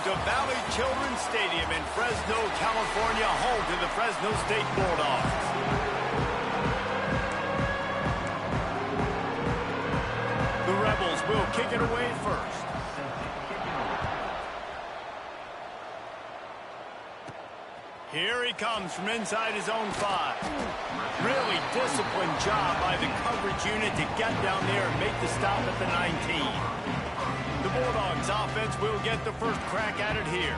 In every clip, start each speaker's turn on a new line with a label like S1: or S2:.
S1: to Valley Children's Stadium in Fresno, California, home to the Fresno State Bulldogs. The Rebels will kick it away first. Here he comes from inside his own 5. Really disciplined job by the coverage unit to get down there and make the stop at the 19. The Bulldogs offense will get the first crack at it here.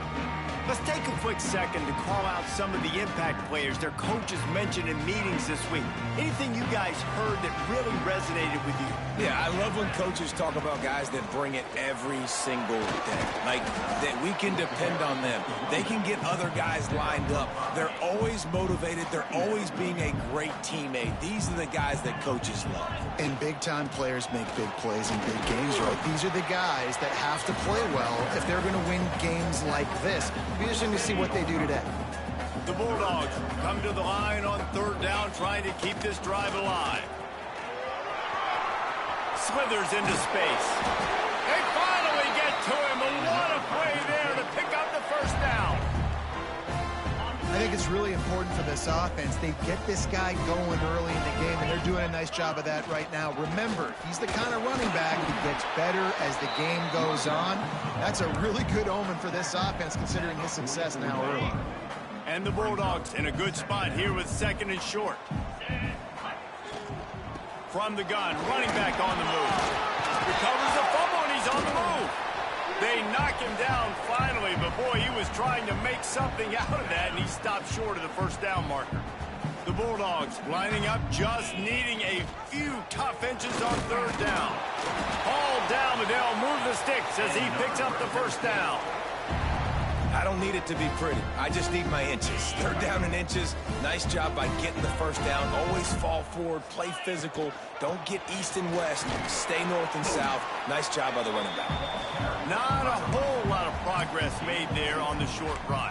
S1: Let's take a quick second to call out some of the impact players their coaches mentioned in meetings this week. Anything you guys heard that really resonated with you?
S2: Yeah, I love when coaches talk about guys that bring it every single day. Like, that we can depend on them. They can get other guys lined up. They're always motivated. They're always being a great teammate. These are the guys that coaches love.
S3: And big-time players make big plays in big games, right? These are the guys that have to play well if they're going to win games like this. Be interesting to see what they do today.
S1: The Bulldogs come to the line on 3rd down, trying to keep this drive alive. Slithers into space. They finally get to him, and what a play there to pick up the first down.
S3: I think it's really important for this offense. They get this guy going early in the game, and they're doing a nice job of that right now. Remember, he's the kind of running back that gets better as the game goes on. That's a really good omen for this offense, considering his success now early.
S1: And the Bulldogs in a good spot here with 2nd and short. From the gun, running back on the move. Recovers the fumble, and he's on the move. They knock him down finally, but boy, he was trying to make something out of that, and he stopped short of the first down marker. The Bulldogs lining up, just needing a few tough inches on 3rd down. Hauled down, but they'll move the sticks as he picks up the first down.
S2: I don't need it to be pretty. I just need my inches. 3rd down in inches. Nice job by getting the first down. Always fall forward, play physical. Don't get east and west. Stay north and south. Nice job by the running back.
S1: Not a whole lot of progress made there on the short run.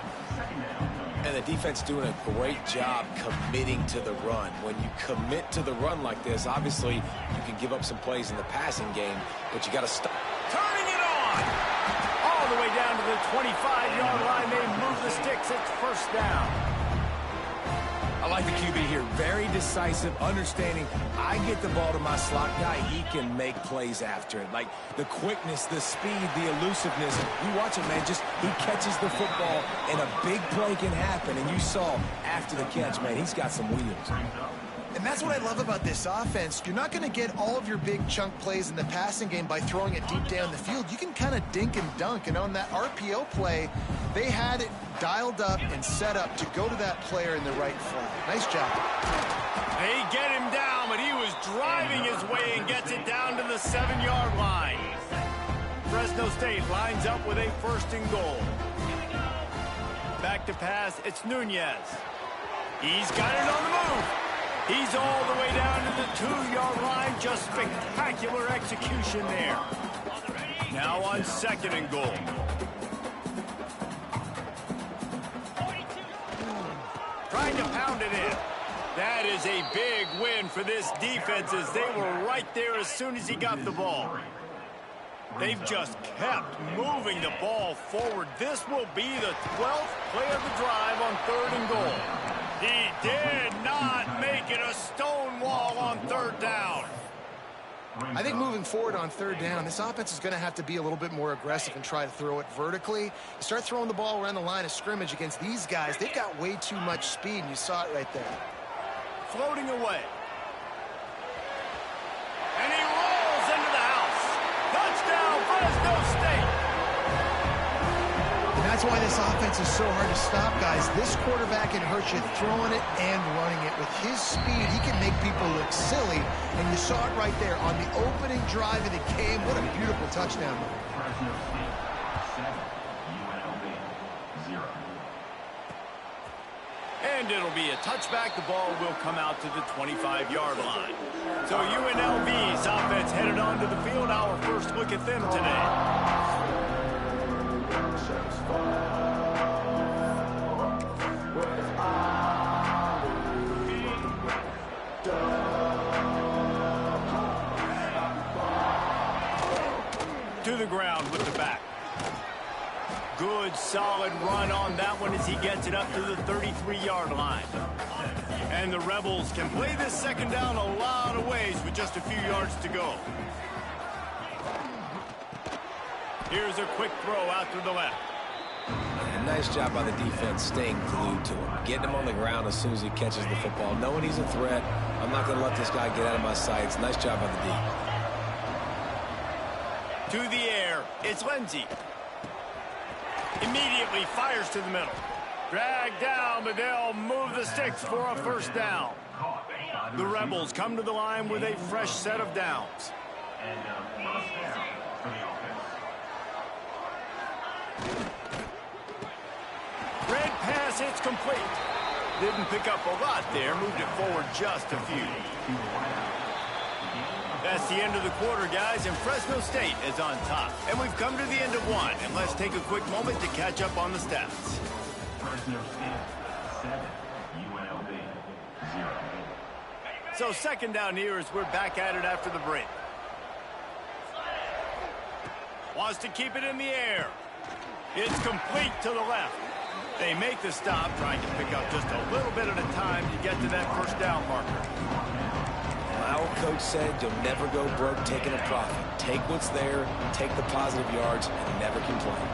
S2: And the defense doing a great job committing to the run. When you commit to the run like this, obviously you can give up some plays in the passing game, but you got to stop.
S1: Turning it on! All the way down to the 25-yard line. They move the sticks. It's first down.
S2: I like the QB here. Very decisive, understanding I get the ball to my slot guy, he can make plays after it. Like the quickness, the speed, the elusiveness. You watch it, man, just he catches the football and a big play can happen. And you saw after the catch, man, he's got some wheels.
S3: And that's what I love about this offense. You're not going to get all of your big chunk plays in the passing game by throwing it deep down the field. You can kind of dink and dunk. And on that RPO play, they had it dialed up and set up to go to that player in the right flat. Nice job.
S1: They get him down, but he was driving his way and gets it down to the 7-yard line. Fresno State lines up with a 1st and goal. Back to pass, it's Nunez. He's got it on the move. He's all the way down to the 2-yard line. Just spectacular execution there. Now on 2nd and goal. Trying to pound it in. That is a big win for this defense as they were right there as soon as he got the ball. They've just kept moving the ball forward. This will be the 12th play of the drive on 3rd and goal. He did not make it a stone wall on 3rd down.
S3: I think moving forward on 3rd down, this offense is going to have to be a little bit more aggressive and try to throw it vertically. You start throwing the ball around the line of scrimmage against these guys, they've got way too much speed, and you saw it right there.
S1: Floating away. And he rolls into the house. Touchdown, Fresno State.
S3: And that's why this offense is so hard to stop, guys. This quarterback can hurt you throwing it and running it. With his speed, he can make people look silly. And you saw it right there on the opening drive of the game. What a beautiful touchdown.
S4: Fresno State 7, UNLV 0.
S1: And it'll be a touchback. The ball will come out to the 25-yard line. So UNLV's offense headed onto the field. Our first look at them today. To the ground with the back. good, solid run on that one as he gets it up to the 33-yard line. And the Rebels can play this second down a lot of ways with just a few yards to go. Here's a quick throw out to the left.
S2: And nice job by the defense staying glued to him. Getting him on the ground as soon as he catches the football. Knowing he's a threat, I'm not going to let this guy get out of my sights. Nice job by the D.
S1: To the air, it's Lindsey. Immediately fires to the middle. Dragged down, but they'll move the sticks for a first down. The Rebels come to the line with a fresh set of downs.
S4: And first down for the offense.
S1: Red pass, it's complete. Didn't pick up a lot there, moved it forward just a few. That's the end of the quarter, guys, and Fresno State is on top. And we've come to the end of one, and let's take a quick moment to catch up on the stats.
S4: Fresno State 7, UNLV 0.
S1: So second down here as we're back at it after the break. Wants to keep it in the air. It's complete to the left. They make the stop, trying to pick up just a little bit at a time to get to that first down marker.
S2: Our coach said you'll never go broke taking a profit. Take what's there, take the positive yards, and never complain.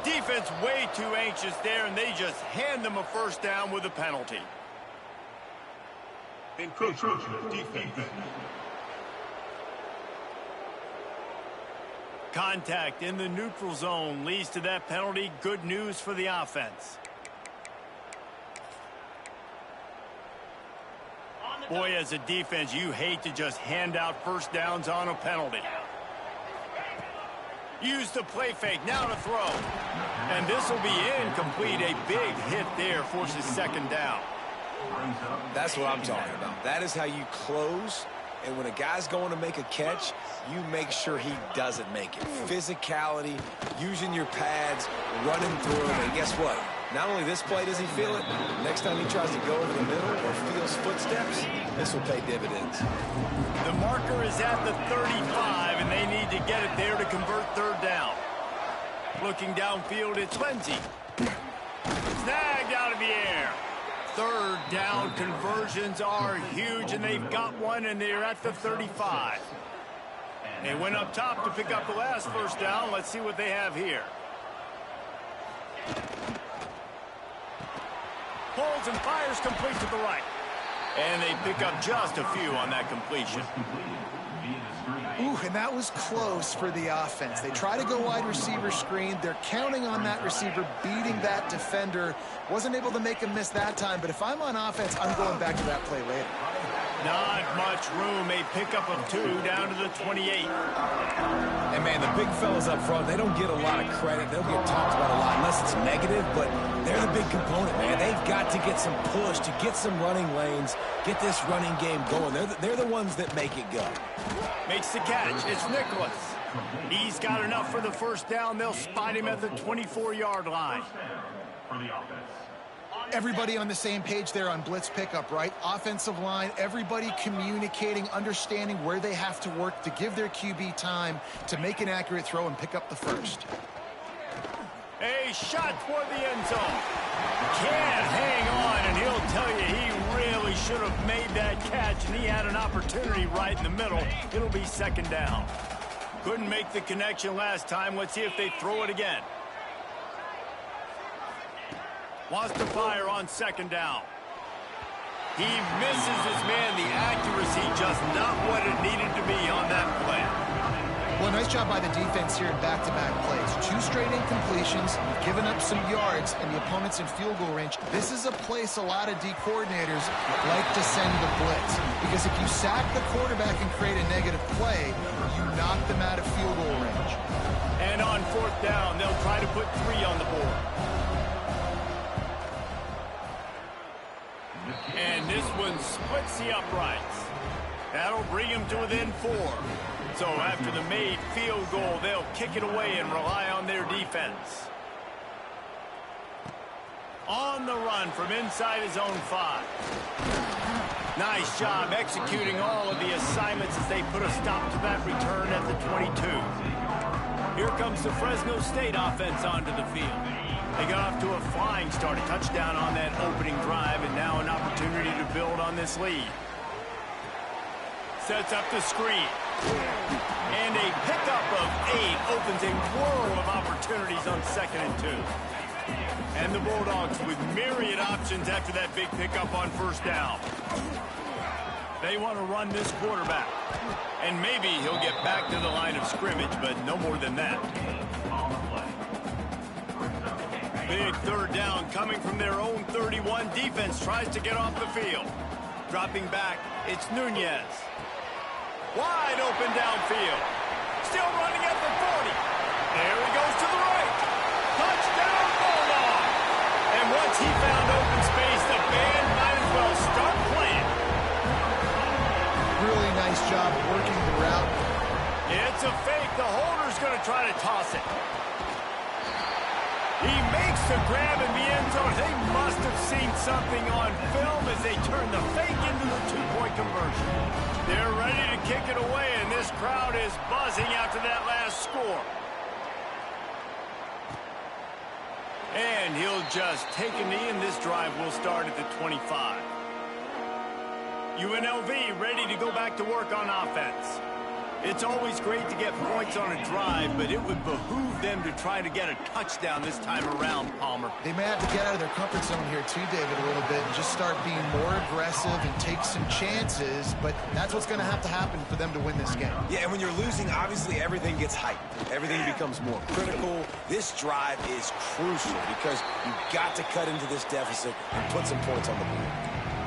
S1: Defense way too anxious there, and they just hand them a first down with a penalty.
S4: Encroachment defense.
S1: Contact in the neutral zone leads to that penalty. Good news for the offense. Boy, as a defense, you hate to just hand out first downs on a penalty. Use the play fake, now to throw. And this will be incomplete. A big hit there forces second down.
S2: That's what I'm talking about. That is how you close. And when a guy's going to make a catch, you make sure he doesn't make it. Physicality, using your pads, running through him. And guess what? Not only this play does he feel it, next time he tries to go over the middle or feels footsteps, this will pay dividends.
S1: The marker is at the 35, and they need to get it there to convert third down. Looking downfield, it's Lindsey. Snagged out of the air. Third down conversions are huge, and they've got one, and they're at the 35. They went up top to pick up the last first down. Let's see what they have here. Pulls and fires complete to the right. And they pick up just a few on that completion.
S3: Ooh, and that was close for the offense. They try to go wide receiver screen. They're counting on that receiver beating that defender. Wasn't able to make him miss that time, but if I'm on offense, I'm going back to that play later.
S1: Not much room. A pickup of 2 down to the 28.
S2: And, man, the big fellas up front, they don't get a lot of credit. They'll get talked about a lot unless it's negative, but they're the big component, man. They've got to get some push, to get some running lanes, get this running game going. They're the ones that make it go.
S1: Makes the catch. It's Nicholas. He's got enough for the first down. They'll spot him at the 24-yard line.
S4: For the offense.
S3: Everybody on the same page there on blitz pickup, right? Offensive line, everybody communicating, understanding where they have to work to give their QB time to make an accurate throw and pick up the first.
S1: A shot toward the end zone. Can't hang on, and he'll tell you he really should have made that catch, and he had an opportunity right in the middle. It'll be second down. Couldn't make the connection last time. Let's see if they throw it again. Wants to fire on second down. He misses his man. The accuracy just not what it needed to be on that play.
S3: Well, nice job by the defense here in back-to-back plays. 2 straight incompletions. You've given up some yards, and the opponent's in field goal range. This is a place a lot of D coordinators like to send the blitz. Because if you sack the quarterback and create a negative play, you knock them out of field goal range.
S1: And on fourth down, they'll try to put 3 on the board. And this one splits the uprights. That'll bring him to within 4. So after the made field goal, they'll kick it away and rely on their defense. On the run from inside his own 5. Nice job executing all of the assignments as they put a stop to that return at the 22. Here comes the Fresno State offense onto the field. They got off to a flying start, a touchdown on that opening drive, and now an opportunity to build on this lead. Sets up the screen. And a pickup of 8 opens a world of opportunities on 2nd and 2. And the Bulldogs with myriad options after that big pickup on 1st down. They want to run this quarterback. And maybe he'll get back to the line of scrimmage, but no more than that. Big 3rd down coming from their own 31. Defense tries to get off the field. Dropping back, it's Nunez. Wide open downfield. Still running at the 40. There he goes to the right. Touchdown, Bulldog. And once he found open space, the band might as well start playing.
S3: Really nice job working the route.
S1: It's a fake. The holder's going to try to toss it. He makes the grab in the end zone. They must have seen something on film as they turn the fake into the 2-point conversion. They're ready to kick it away, and this crowd is buzzing after that last score. And he'll just take a knee, and this drive will start at the 25. UNLV ready to go back to work on offense. It's always great to get points on a drive, but it would behoove them to try to get a touchdown this time around, Palmer.
S3: They may have to get out of their comfort zone here too, David, a little bit and just start being more aggressive and take some chances, but that's what's going to happen for them to win this game.
S2: Yeah, and when you're losing, obviously everything gets hyped. Everything becomes more critical. This drive is crucial because you've got to cut into this deficit and put some points on the board.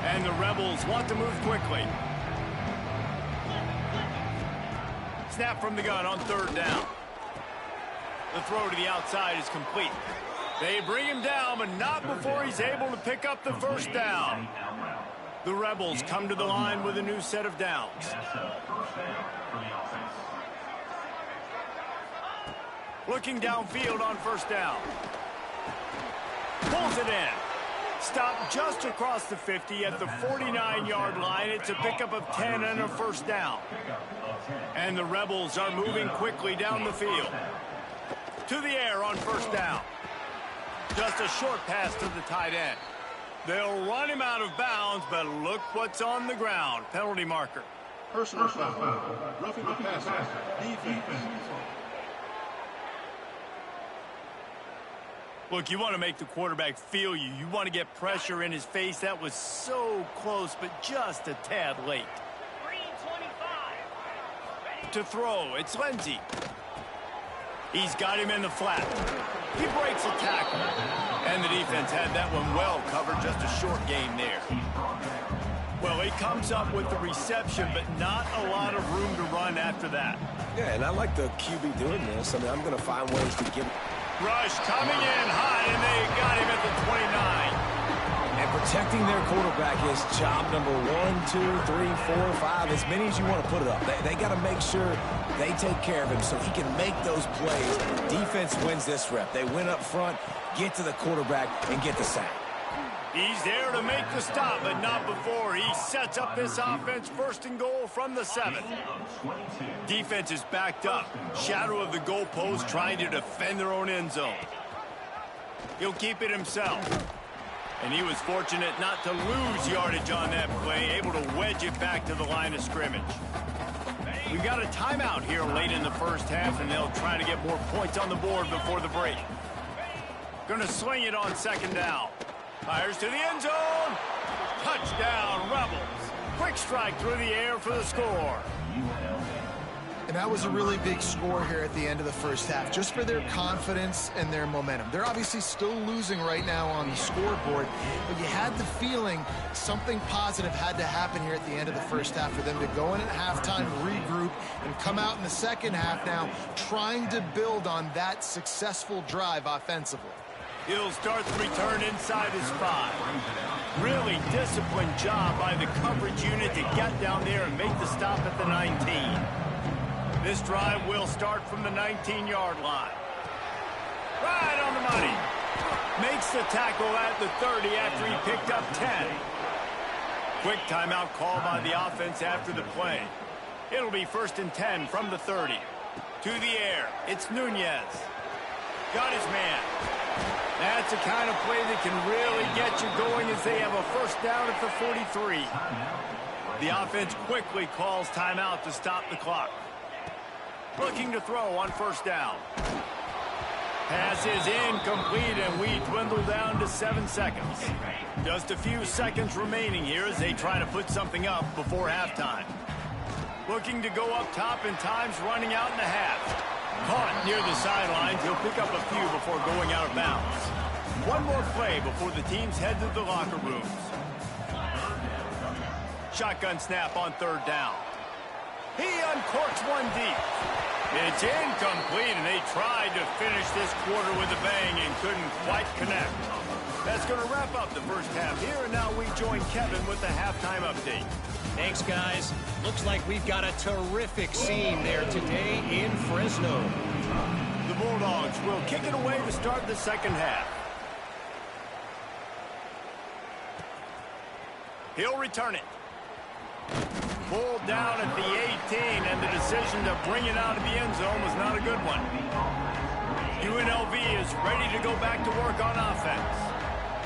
S1: And the Rebels want to move quickly. Snap from the gun on 3rd down. The throw to the outside is complete. They bring him down, but not before he's able to pick up the 1st down. The Rebels come to the line with a new set of downs. Looking downfield on 1st down. Pulls it in. Stopped just across the 50 at the 49-yard line. It's a pickup of 10 and a 1st down. And the Rebels are moving quickly down the field. To the air on 1st down. Just a short pass to the tight end. They'll run him out of bounds, but look what's on the ground. Penalty marker.
S5: Personal foul. Roughing the passer. Defense.
S1: Look, you want to make the quarterback feel you. You want to get pressure in his face. That was so close, but just a tad late. To throw, it's Lindsey. He's got him in the flat. He breaks a tackle. And the defense had that one well covered, just a short gain there. Well, he comes up with the reception, but not a lot of room to run after that.
S2: Yeah, and I like the QB doing this. I mean, I'm going to find ways to give...
S1: Rush coming in high, and they got him at the 29.
S2: And protecting their quarterback is job number 1, 2, 3, 4, 5, as many as you want to put it up. They got to make sure they take care of him so he can make those plays. Defense wins this rep. They win up front, get to the quarterback, and get the sack.
S1: He's there to make the stop, but not before he sets up this offense 1st and goal from the 7. Defense is backed up. Shadow of the goalpost trying to defend their own end zone. He'll keep it himself. And he was fortunate not to lose yardage on that play, able to wedge it back to the line of scrimmage. We've got a timeout here late in the 1st half, and they'll try to get more points on the board before the break. Gonna swing it on 2nd down. Fires to the end zone. Touchdown, Rebels. Quick strike through the air for the score.
S3: And that was a really big score here at the end of the 1st half, just for their confidence and their momentum. They're obviously still losing right now on the scoreboard, but you had the feeling something positive had to happen here at the end of the 1st half for them to go in at halftime, regroup, and come out in the 2nd half now trying to build on that successful drive offensively.
S1: He'll start the return inside his 5. Really disciplined job by the coverage unit to get down there and make the stop at the 19. This drive will start from the 19-yard line. Right on the money. Makes the tackle at the 30 after he picked up 10. Quick timeout call by the offense after the play. It'll be 1st and 10 from the 30. To the air. It's Nunez. Got his man. That's the kind of play that can really get you going as they have a first down at the 43. The offense quickly calls timeout to stop the clock. Looking to throw on first down. Pass is incomplete, and we dwindle down to 7 seconds. Just a few seconds remaining here as they try to put something up before halftime. Looking to go up top, and time's running out in the half. Caught near the sidelines. He'll pick up a few before going out of bounds. One more play before the teams head to the locker rooms. Shotgun snap on third down. He uncorks one deep. It's incomplete, and they tried to finish this quarter with a bang and couldn't quite connect. That's going to wrap up the first half here, and now we join Kevin with the halftime update.
S6: Thanks, guys. Looks like we've got a terrific scene there today in Fresno.
S1: The Bulldogs will kick it away to start the second half. He'll return it. Pulled down at the 18, and the decision to bring it out of the end zone was not a good one. UNLV is ready to go back to work on offense.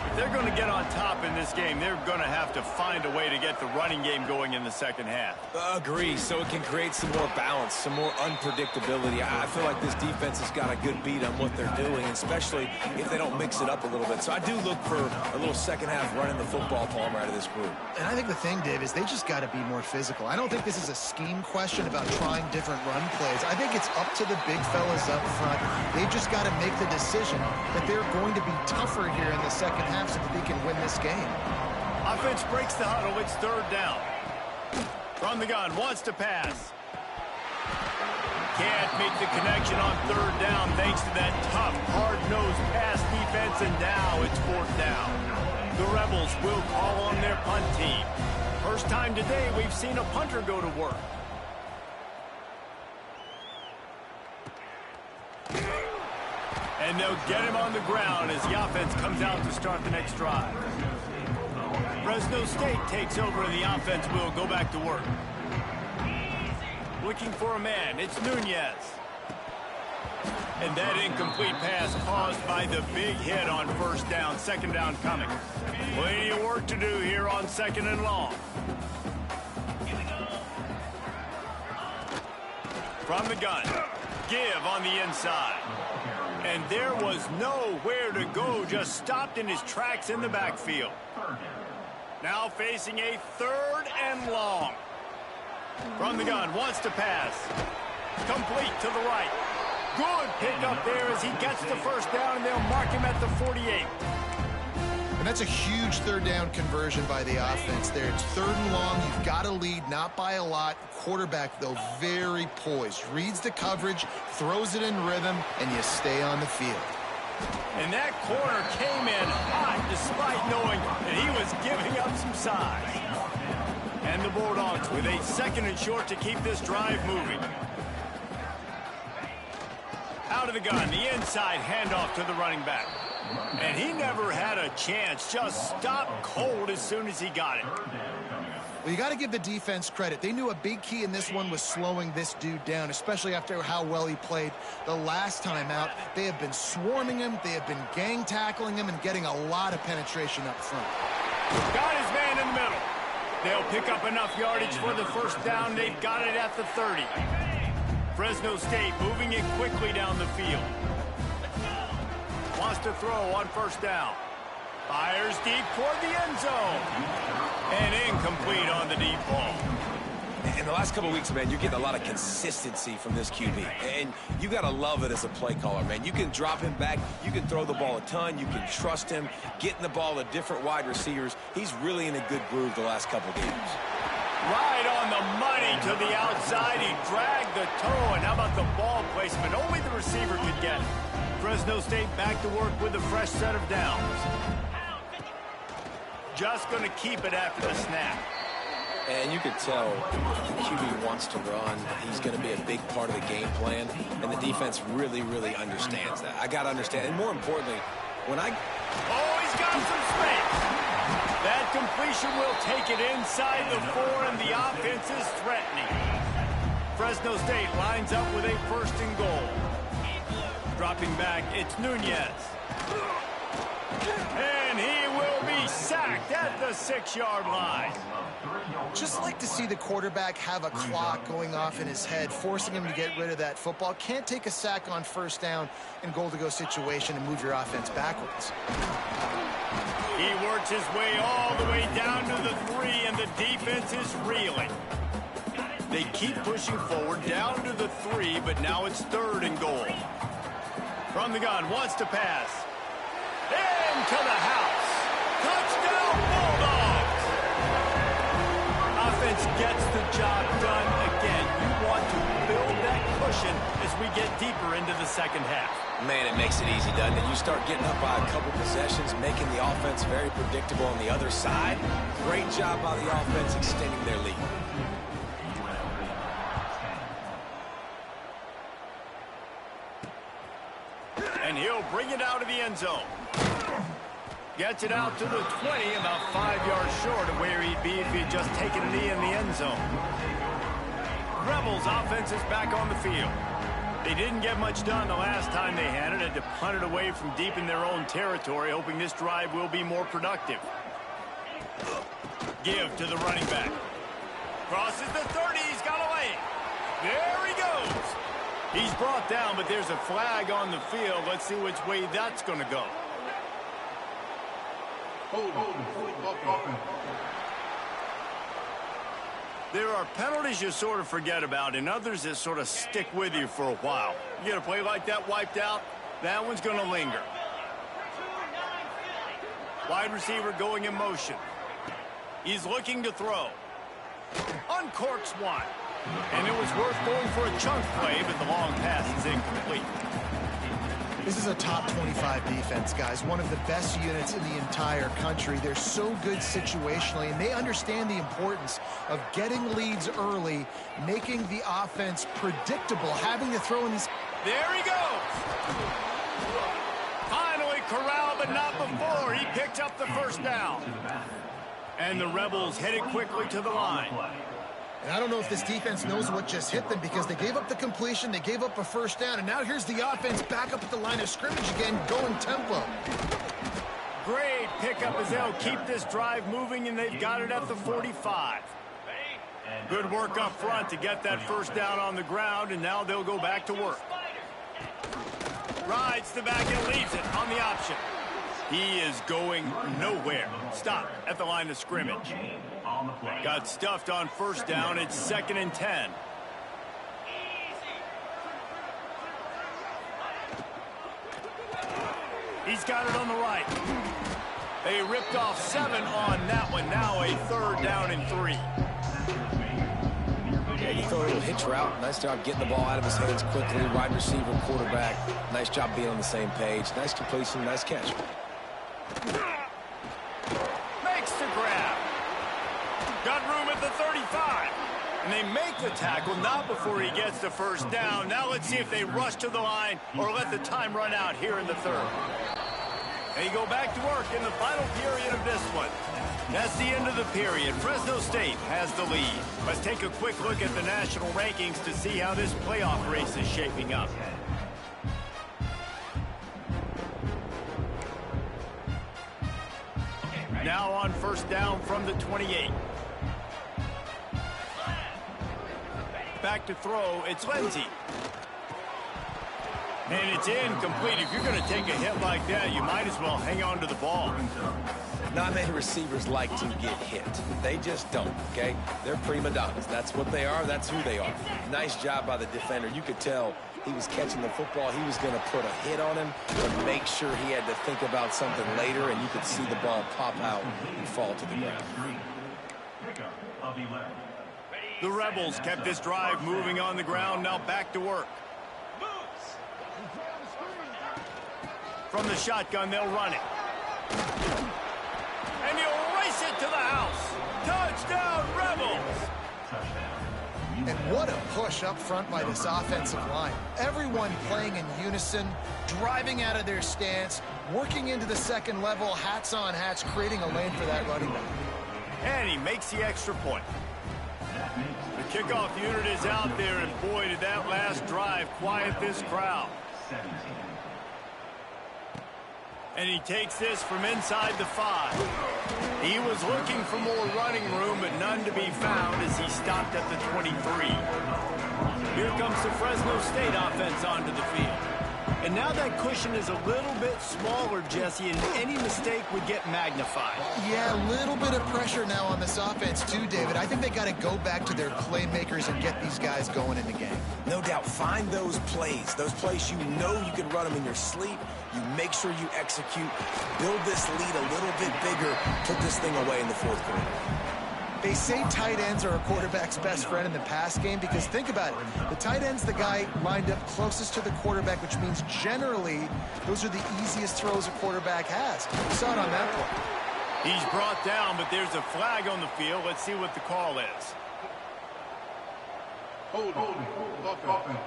S1: If they're going to get on top in this game, they're going to have to find a way to get the running game going in the second half.
S2: Agree, so it can create some more balance, some more unpredictability. I feel like this defense has got a good beat on what they're doing, especially if they don't mix it up a little bit. So I do look for a little second half running the football Palmer out of this group.
S3: And I think the thing, Dave, is they just got to be more physical. I don't think this is a scheme question about trying different run plays. I think it's up to the big fellas up front. They've just got to make the decision that they're going to be tougher here in the second half so that they can win this game.
S1: Offense breaks the huddle. It's third down. From the gun, wants to pass. Can't make the connection on third down thanks to that tough, hard-nosed pass defense, and now it's fourth down. The Rebels will call on their punt team. First time today we've seen a punter go to work. And they'll get him on the ground as the offense comes out to start the next drive. Fresno State takes over, and the offense will go back to work. Looking for a man, it's Nunez. And that incomplete pass caused by the big hit on first down, second down coming. Plenty of work to do here on second and long. From the gun, give on the inside. And there was nowhere to go, just stopped in his tracks in the backfield. Now facing a third and long. From the gun, wants to pass. Complete to the right. Good pickup there as he gets the first down, and they'll mark him at the 48.
S3: And that's a huge third down conversion by the offense there. It's third and long. You've got to lead, not by a lot. Quarterback, though, very poised. Reads the coverage, throws it in rhythm, and you stay on the field.
S1: And that corner came in hot despite knowing that he was giving up some size. And the Bulldogs with a second and short to keep this drive moving. Out of the gun, the inside handoff to the running back. And he never had a chance, just stopped cold as soon as he got it.
S3: Well, you got to give the defense credit. They knew a big key in this one was slowing this dude down, especially after how well he played the last time out. They have been swarming him. They have been gang tackling him and getting a lot of penetration up front.
S1: Got his man in the middle. They'll pick up enough yardage for the first down. They've got it at the 30. Fresno State moving it quickly down the field. Wants to throw on first down. Fires deep toward the end zone. And incomplete on the deep ball.
S2: In the last couple of weeks, man, you're getting a lot of consistency from this QB. And you got to love it as a play caller, man. You can drop him back. You can throw the ball a ton. You can trust him. Getting the ball to different wide receivers. He's really in a good groove the last couple of games.
S1: Right on the money to the outside. He dragged the toe. And how about the ball placement? Only the receiver could get it. Fresno State back to work with a fresh set of downs. Just going to keep it after the snap.
S2: And you could tell the QB wants to run. He's going to be a big part of the game plan. And the defense really, really understands that. I got to understand. And more importantly, when I...
S1: Oh, he's got some space. That completion will take it inside the 4, and the offense is threatening. Fresno State lines up with a 1st and goal. Dropping back, it's Nunez. And he will be sacked at the 6-yard line.
S3: Just like to see the quarterback have a clock going off in his head, forcing him to get rid of that football. Can't take a sack on 1st down and goal-to-go situation and move your offense backwards.
S1: He works his way all the way down to the 3, and the defense is reeling. They keep pushing forward down to the 3, but now it's 3rd and goal. From the gun, wants to pass. Into the house. Touchdown, Bulldogs! Offense gets the job done again. You want to build that cushion as we get deeper into the 2nd half.
S2: Man, it makes it easy, doesn't it? You start getting up by a couple possessions, making the offense very predictable on the other side. Great job by the offense extending their lead.
S1: And he'll bring it out of the end zone. Gets it out to the 20, about 5 yards short of where he'd be if he'd just taken a knee in the end zone. Rebels offense is back on the field. They didn't get much done the last time they had it. Had to punt it away from deep in their own territory, hoping this drive will be more productive. Give to the running back. Crosses the 30, he's got away. There he goes. He's brought down, but there's a flag on the field. Let's see which way that's going to go. There are penalties you sort of forget about and others that sort of stick with you for a while. You get a play like that wiped out, that one's going to linger. Wide receiver going in motion. He's looking to throw. Uncorks one. And it was worth going for a chunk play, but the long pass is incomplete.
S3: This is a top 25 defense, guys. One of the best units in the entire country. They're so good situationally, and they understand the importance of getting leads early, making the offense predictable, having to throw in these...
S1: There he goes! Finally corralled, but not before. He picked up the 1st down. And the Rebels headed quickly to the line.
S3: And I don't know if this defense knows what just hit them because they gave up the completion, they gave up a 1st down, and now here's the offense back up at the line of scrimmage again, going tempo.
S1: Great pickup as they'll keep this drive moving, and they've got it at the 45. Good work up front to get that 1st down on the ground, and now they'll go back to work. Rides the back and leaves it on the option. He is going nowhere. Stop at the line of scrimmage. Got stuffed on 1st down. It's 2nd and 10. He's got it on the right. They ripped off 7 on that one. Now a 3rd down and 3.
S2: Yeah, you throw a little hitch route. Nice job getting the ball out of his hands quickly. Wide receiver, quarterback. Nice job being on the same page. Nice completion, nice catch.
S1: Makes the grab. Got room at the 35. And they make the tackle, not before he gets the 1st down. Now let's see if they rush to the line or let the time run out here in the 3rd. They go back to work in the final period of this one. That's the end of the period. Fresno State has the lead. Let's take a quick look at the national rankings to see how this playoff race is shaping up. Now on 1st down from the 28. Back to throw, it's Lindsey. And it's incomplete. If you're going to take a hit like that, you might as well hang on to the ball.
S2: Not many receivers like to get hit. They just don't, okay? They're prima donnas. That's what they are. That's who they are. Nice job by the defender. You could tell he was catching the football. He was going to put a hit on him to make sure he had to think about something later, and you could see the ball pop out and fall to the ground.
S1: The Rebels kept this drive moving on the ground. Now back to work. From the shotgun, they'll run it. And he'll race it to the house. Touchdown, Rebels!
S3: And what a push up front by this offensive line. Everyone playing in unison, driving out of their stance, working into the 2nd level, hats on hats, creating a lane for that running back.
S1: And he makes the extra point. The Kickoff unit is out there, and boy, did that last drive quiet this crowd.
S4: 17.
S1: And he takes this from inside the 5. He was looking for more running room, but none to be found as he stopped at the 23. Here comes the Fresno State offense onto the field. And now that cushion is a little bit smaller, Jesse, and any mistake would get magnified.
S3: Yeah, a little bit of pressure now on this offense too, David. I think they got to go back to their playmakers and get these guys going in the game.
S2: No doubt, find those plays you know you can run them in your sleep. You make sure you execute, build this lead a little bit bigger, put this thing away in the fourth quarter.
S3: They say tight ends are a quarterback's best friend in the pass game because think about it. The tight end's the guy lined up closest to the quarterback, which means generally those are the easiest throws a quarterback has. We saw it on that play.
S1: He's brought down, but there's a flag on the field. Let's see what the call is.
S5: Hold offense.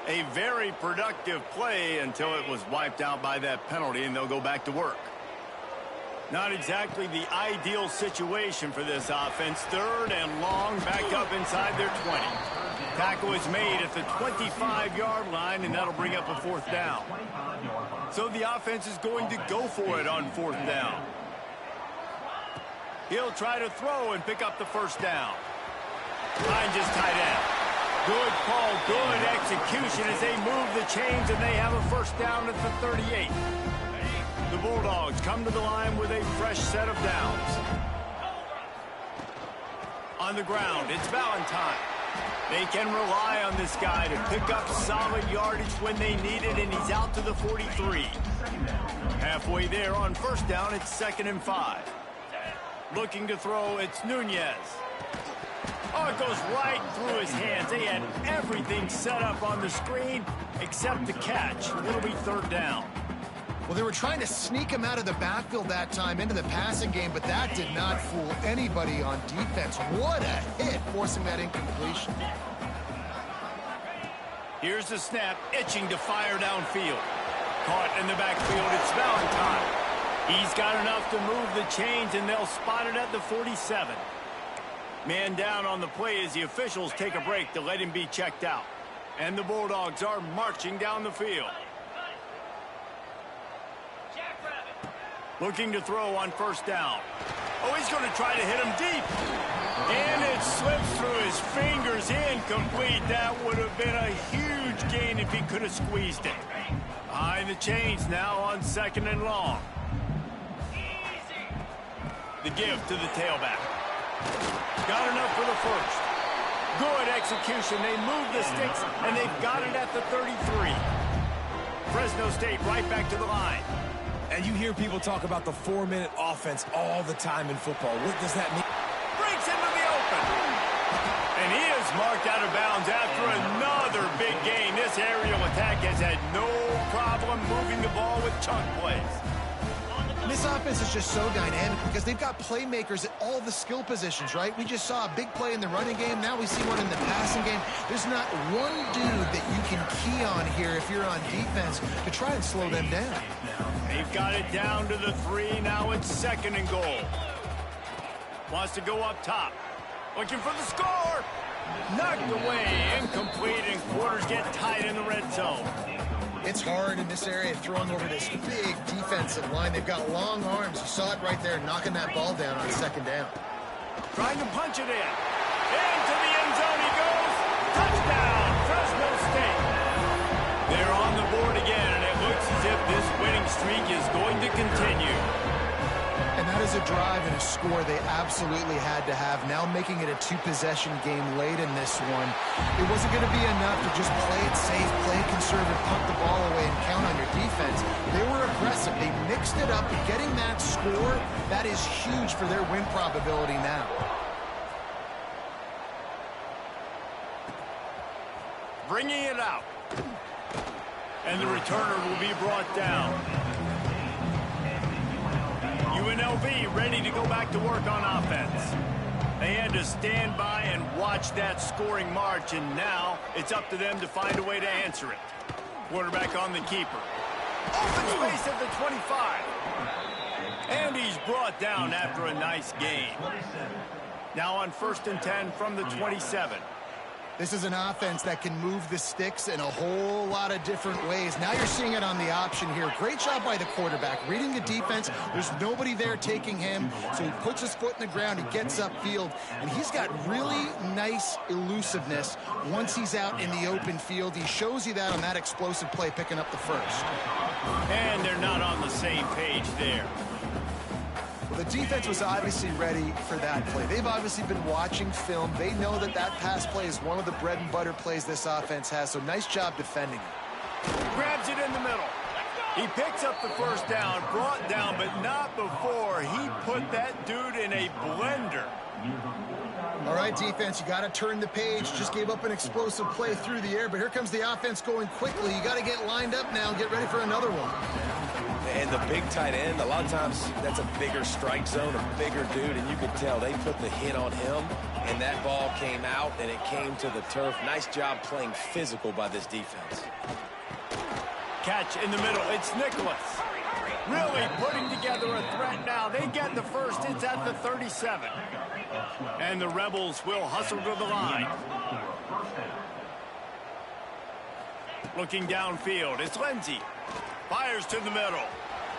S1: A very productive play until it was wiped out by that penalty, and they'll go back to work. Not exactly the ideal situation for this offense. 3rd and long, back up inside their 20. Tackle is made at the 25-yard line, and that'll bring up a 4th down. So the offense is going to go for it on 4th down. He'll try to throw and pick up the 1st down. Finds his tight end. Good call, good execution as they move the chains, and they have a 1st down at the 38. The Bulldogs come to the line with a fresh set of downs. On the ground, it's Valentine. They can rely on this guy to pick up solid yardage when they need it, and he's out to the 43. Halfway there on 1st down, it's 2nd and 5. Looking to throw, it's Nunez. Oh, it goes right through his hands. They had everything set up on the screen except the catch. It'll be 3rd down.
S3: Well, they were trying to sneak him out of the backfield that time into the passing game, but that did not fool anybody on defense. What a hit, forcing that incompletion.
S1: Here's the snap, itching to fire downfield. Caught in the backfield, it's Valentine. He's got enough to move the chains, and they'll spot it at the 47. Man down on the play as the officials take a break to let him be checked out. And the Bulldogs are marching down the field. Looking to throw on 1st down. Oh, he's going to try to hit him deep. And it slips through his fingers, incomplete. That would have been a huge gain if he could have squeezed it. Behind the chains now on 2nd and long. The give to the tailback. Got enough for the 1st. Good execution. They move the sticks, and they've got it at the 33. Fresno State right back to the line.
S2: And you hear people talk about the 4-minute offense all the time in football. What does that mean?
S1: Breaks into the open. And he is marked out of bounds after another big gain. This aerial attack has had no problem moving the ball with chunk plays.
S3: This offense is just so dynamic because they've got playmakers at all the skill positions, right? We just saw a big play in the running game. Now we see one in the passing game. There's not one dude that you can key on here if you're on defense to try and slow them down.
S1: They've got it down to the 3. Now it's 2nd and goal. Wants to go up top. Looking for the score. Knocked away. Incomplete, and quarters get tight in the red zone.
S3: It's hard in this area throwing over this big defensive line. They've got long arms. You saw it right there, knocking that ball down on 2nd down.
S1: Trying to punch it in. Into the end zone he goes. Touchdown, Fresno State. They're on the board again, and it looks as if this winning streak is going to continue.
S3: And that is a drive and a score they absolutely had to have. Now making it a 2-possession game late in this one. It wasn't going to be enough to just play it safe, play it conservative, punt the ball away, and count on your defense. They were aggressive. They mixed it up. And getting that score, that is huge for their win probability now.
S1: Bringing it out. And the returner will be brought down. UNLV ready to go back to work on offense. They had to stand by and watch that scoring march, and now it's up to them to find a way to answer it. Quarterback on the keeper. Open space at the 25. And he's brought down after a nice gain. Now on 1st and 10 from the 27.
S3: This is an offense that can move the sticks in a whole lot of different ways. Now you're seeing it on the option here. Great job by the quarterback. Reading the defense, there's nobody there taking him, so he puts his foot in the ground, he gets upfield, and he's got really nice elusiveness once he's out in the open field. He shows you that on that explosive play, picking up the first.
S1: And they're not on the same page there.
S3: The defense was obviously ready for that play. They've obviously been watching film. They know that that pass play is one of the bread and butter plays this offense has, so nice job defending it.
S1: Grabs it in the middle. He picks up the first down, brought down, but not before he put that dude in a blender.
S3: All right, defense, you got to turn the page. Just gave up an explosive play through the air, but here comes the offense going quickly. You got to get lined up now and get ready for another one.
S2: And the big tight end, a lot of times that's a bigger strike zone, a bigger dude, and you could tell they put the hit on him, and that ball came out, and it came to the turf. Nice job playing physical by this defense.
S1: Catch in the middle. It's Nicholas. Really putting together a threat now. They get the first. It's at the 37. And the Rebels will hustle to the line. Looking downfield. It's Lindsey. Fires to the middle.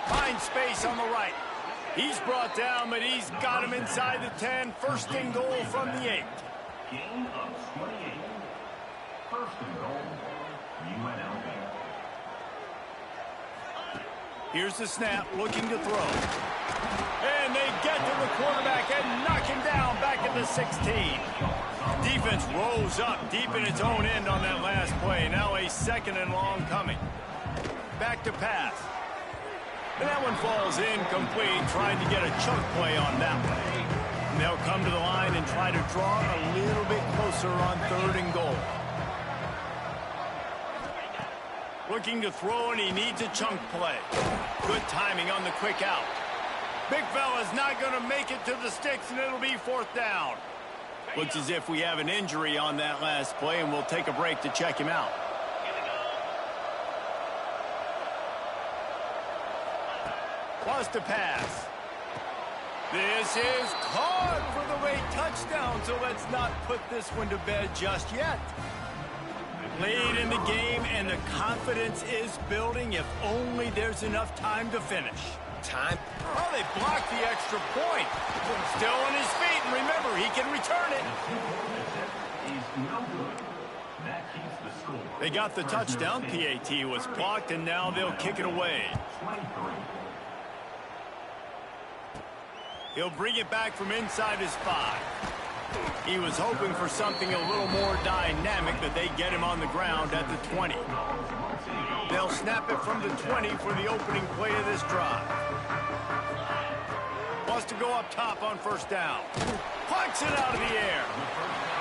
S1: Finds space on the right. He's brought down, but he's got him inside the 10. First and goal from the 8.
S4: Gain of 28. First and goal, UNLV.
S1: Here's the snap, looking to throw. And they get to the quarterback and knock him down back at the 16. Defense rolls up deep in its own end on that last play. Now a 2nd and long coming. Back to pass. And that one falls incomplete, trying to get a chunk play on that one. And they'll come to the line and try to draw a little bit closer on 3rd and goal. Looking to throw, and he needs a chunk play. Good timing on the quick out. Big fella's not going to make it to the sticks, and it'll be 4th down. Looks as if we have an injury on that last play, and we'll take a break to check him out. Plus to pass. This is caught for the late touchdown, so let's not put this one to bed just yet. Late in the game, and the confidence is building if only there's enough time to finish.
S2: Time.
S1: Oh, they blocked the extra point. Still on his feet, and remember, he can return it. They got the touchdown. PAT was blocked, and now they'll kick it away. He'll bring it back from inside his 5. He was hoping for something a little more dynamic, but they get him on the ground at the 20. They'll snap it from the 20 for the opening play of this drive. Wants to go up top on 1st down. Plucks it out of the air.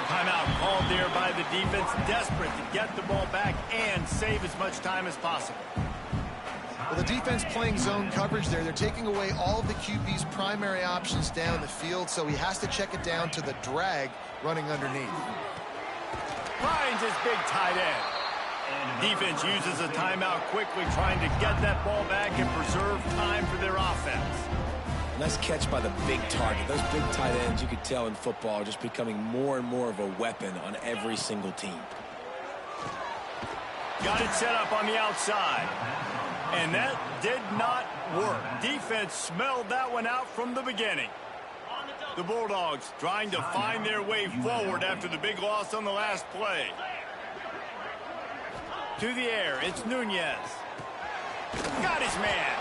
S1: Timeout called there by the defense, desperate to get the ball back and save as much time as possible.
S3: Well, the defense playing zone coverage there. They're taking away all of the QB's primary options down the field, so he has to check it down to the drag running underneath.
S1: Finds his big tight end. Defense uses a timeout quickly, trying to get that ball back and preserve time for their offense.
S2: Nice catch by the big target. Those big tight ends, you could tell in football, are just becoming more and more of a weapon on every single team.
S1: Got it set up on the outside. And that did not work. Defense smelled that one out from the beginning. The Bulldogs trying to find their way forward after the big loss on the last play. To the air, it's Nunez. Got his man.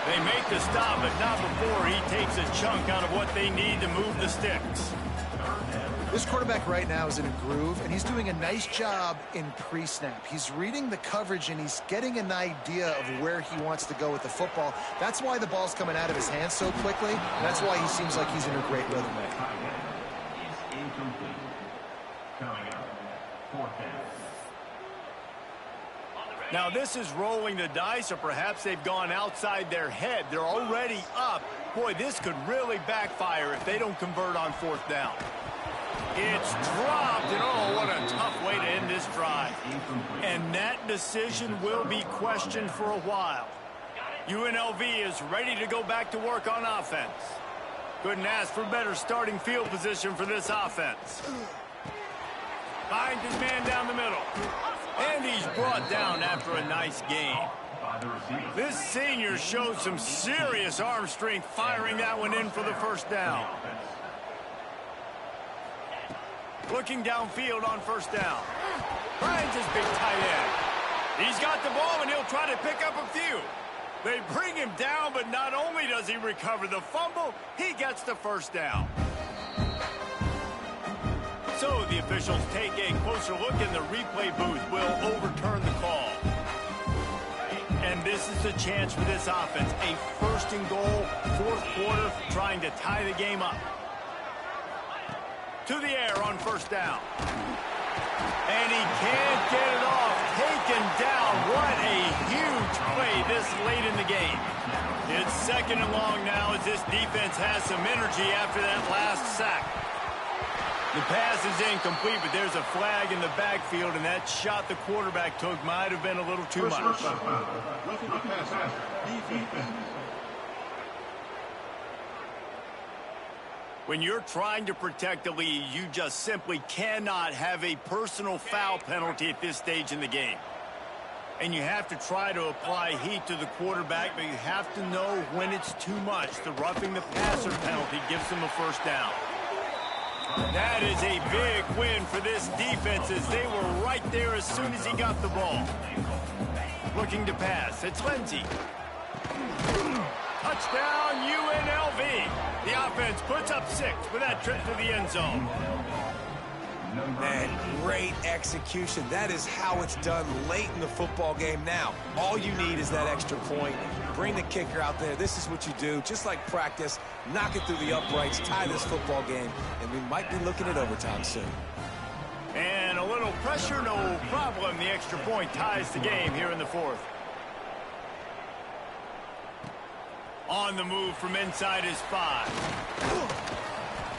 S1: They make the stop, but not before he takes a chunk out of what they need to move the sticks.
S3: This quarterback right now is in a groove, and he's doing a nice job in pre-snap. He's reading the coverage, and he's getting an idea of where he wants to go with the football. That's why the ball's coming out of his hands so quickly, and that's why he seems like he's in a great rhythm.
S1: Now this is rolling the dice, or perhaps they've gone outside their head. They're already up. Boy, this could really backfire if they don't convert on 4th down. It's dropped, and oh, what a tough way to end this drive. And that decision will be questioned for a while. UNLV is ready to go back to work on offense. Couldn't ask for better starting field position for this offense. Finds his man down the middle. And he's brought down after a nice game. This senior showed some serious arm strength firing that one in for the first down. Looking downfield on first down. Finds his big tight end. He's got the ball and he'll try to pick up a few. They bring him down, but not only does he recover the fumble, he gets the first down. So the officials take a closer look and the replay booth will overturn the call. And this is the chance for this offense. A first and goal, fourth quarter, trying to tie the game up. To the air on first down. And he can't get it off. Taken down. What a huge play this late in the game. It's second and long now as this defense has some energy after that last sack. The pass is incomplete, but there's a flag in the backfield, and that shot the quarterback took might have been a little too much.
S5: Roughing the passer. Defense.
S1: When you're trying to protect the lead, you just simply cannot have a personal foul penalty at this stage in the game. And you have to try to apply heat to the quarterback, but you have to know when it's too much. The roughing the passer penalty gives them a first down. That is a big win for this defense as they were right there as soon as he got the ball. Looking to pass. It's Lindsey. Touchdown, UNLV. The offense puts up 6 with that trip to the end zone.
S2: Man, great execution. That is how it's done late in the football game. Now, all you need is that extra point. Bring the kicker out there. This is what you do. Just like practice, knock it through the uprights, tie this football game, and we might be looking at overtime soon.
S1: And a little pressure, no problem. The extra point ties the game here in the fourth. On the move from inside his 5.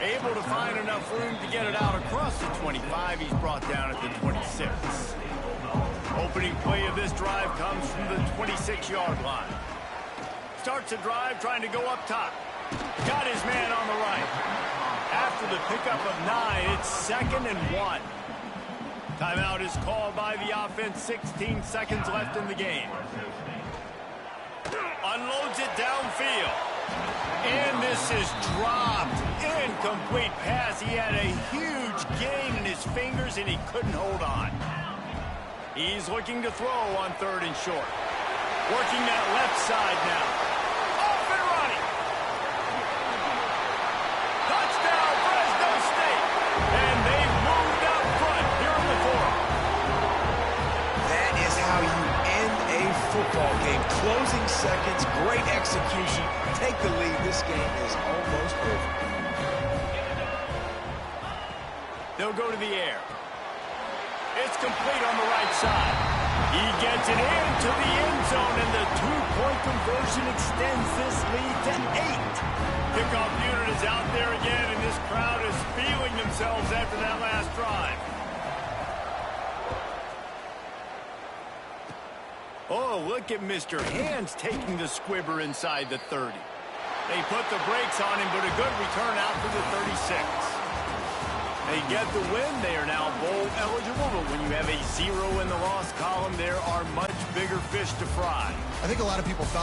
S1: Able to find enough room to get it out across the 25. He's brought down at the 26. Opening play of this drive comes from the 26-yard line. Starts a drive trying to go up top. Got his man on the right. After the pickup of 9, it's 2nd and 1. Timeout is called by the offense. 16 seconds left in the game. Unloads it downfield. And this is dropped. Incomplete pass. He had a huge gain in his fingers, and he couldn't hold on. He's looking to throw on 3rd and short. Working that left side now. Off and running. Touchdown, Fresno State. And they've moved out front here in the fourth.
S2: That is how you end a football game. Closing seconds, great execution. Take the lead. This game is almost over.
S1: They'll go to the air. It's complete on the right side. He gets it into the end zone, and the 2-point conversion extends this lead to 8. Kickoff unit is out there again, and this crowd is feeling themselves after that last drive. Oh, look at Mr. Hands taking the squibber inside the 30. They put the brakes on him, but a good return out to the 36. They get the win. They are now bowl eligible, but when you have a 0 in the loss column, there are much bigger fish to fry.
S3: I think a lot of people thought